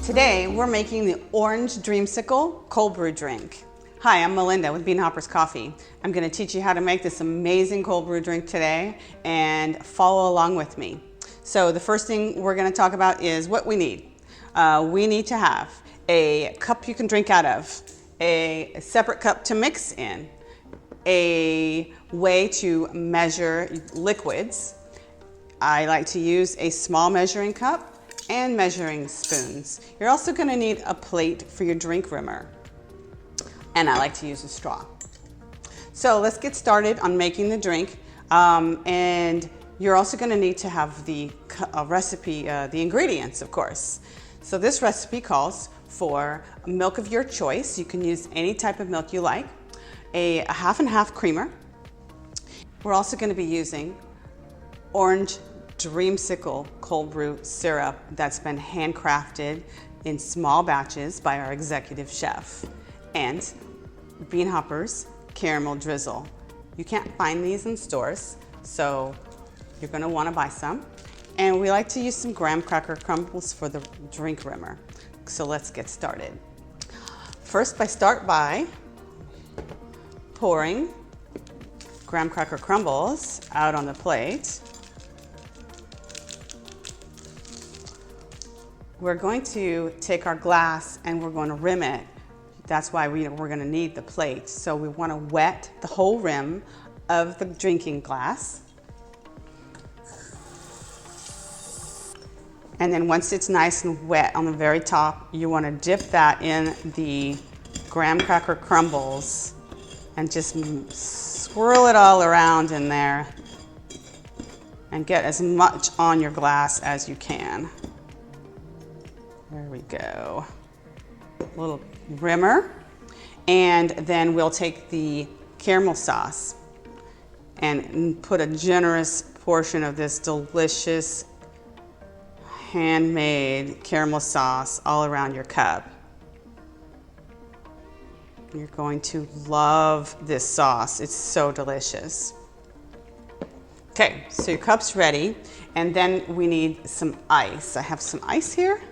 Today, we're making the orange Dreamsicle cold brew drink. Hi, I'm Melinda with Bean Hoppers Coffee. I'm going to teach you how to make this amazing cold brew drink today and follow along with me. So the first thing we're going to talk about is what we need. We need to have a cup you can drink out of, a separate cup to mix in, a way to measure liquids. I like to use a small measuring cup and measuring spoons. You're also going to need a plate for your drink rimmer. And I like to use a straw. So let's get started on making the drink. And you're also going to need to have the recipe, the ingredients, of course. So this recipe calls for milk of your choice. You can use any type of milk you like. A half and half creamer. We're also going to be using orange Dreamsicle cold brew syrup that's been handcrafted in small batches by our executive chef, and Bean Hoppers caramel drizzle. You can't find these in stores, so you're going to want to buy some. And we like to use some graham cracker crumbles for the drink rimmer. So let's get started. First, start by pouring graham cracker crumbles out on the plate. We're going to take our glass and we're going to rim it. That's why we're going to need the plate. So we want to wet the whole rim of the drinking glass. And then once it's nice and wet on the very top, you want to dip that in the graham cracker crumbles and just swirl it all around in there and get as much on your glass as you can. There we go. A little rimmer. And then we'll take the caramel sauce and put a generous portion of this delicious handmade caramel sauce all around your cup. You're going to love this sauce. It's so delicious. Okay, so your cup's ready. And then we need some ice. I have some ice here.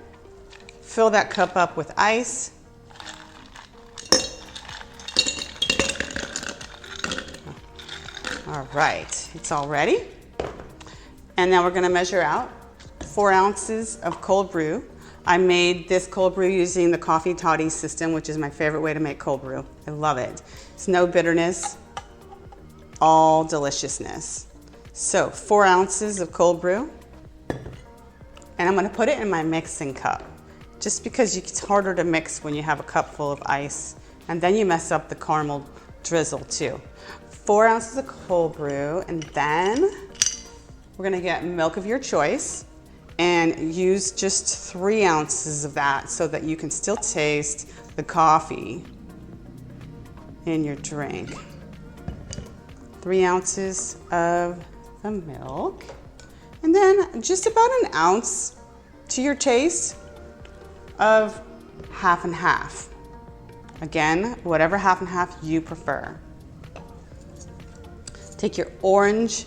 Fill that cup up with ice. All right, it's all ready. And now we're going to measure out 4 ounces of cold brew. I made this cold brew using the coffee toddy system, which is my favorite way to make cold brew. I love it. It's no bitterness, all deliciousness. So 4 ounces of cold brew. And I'm going to put it in my mixing cup. Just because it's harder to mix when you have a cup full of ice, and then you mess up the caramel drizzle too. 4 ounces of cold brew, and then we're gonna get milk of your choice and use just 3 ounces of that so that you can still taste the coffee in your drink. 3 ounces of the milk, and then just about an ounce to your taste of half and half. Again, whatever half and half you prefer. Take your orange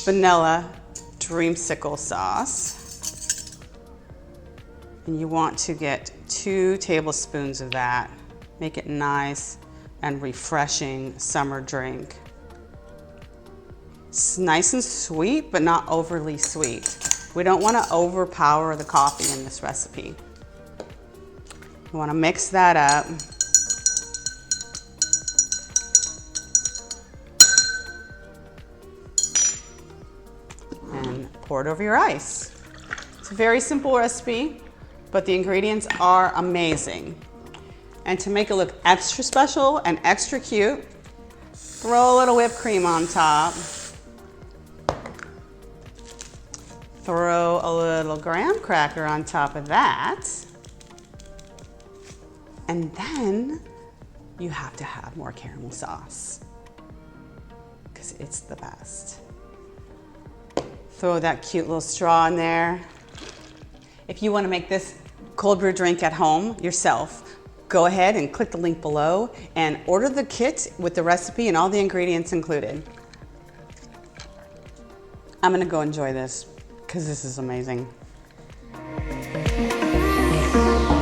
vanilla Dreamsicle sauce, and you want to get 2 tablespoons of that. Make it nice and refreshing summer drink. It's nice and sweet, but not overly sweet. We don't want to overpower the coffee in this recipe. You want to mix that up. And pour it over your ice. It's a very simple recipe, but the ingredients are amazing. And to make it look extra special and extra cute, throw a little whipped cream on top. Throw a little graham cracker on top of that. And then you have to have more caramel sauce because it's the best. Throw that cute little straw in there. If you want to make this cold brew drink at home yourself, go ahead and click the link below and order the kit with the recipe and all the ingredients included. I'm going to go enjoy this because this is amazing. Bye.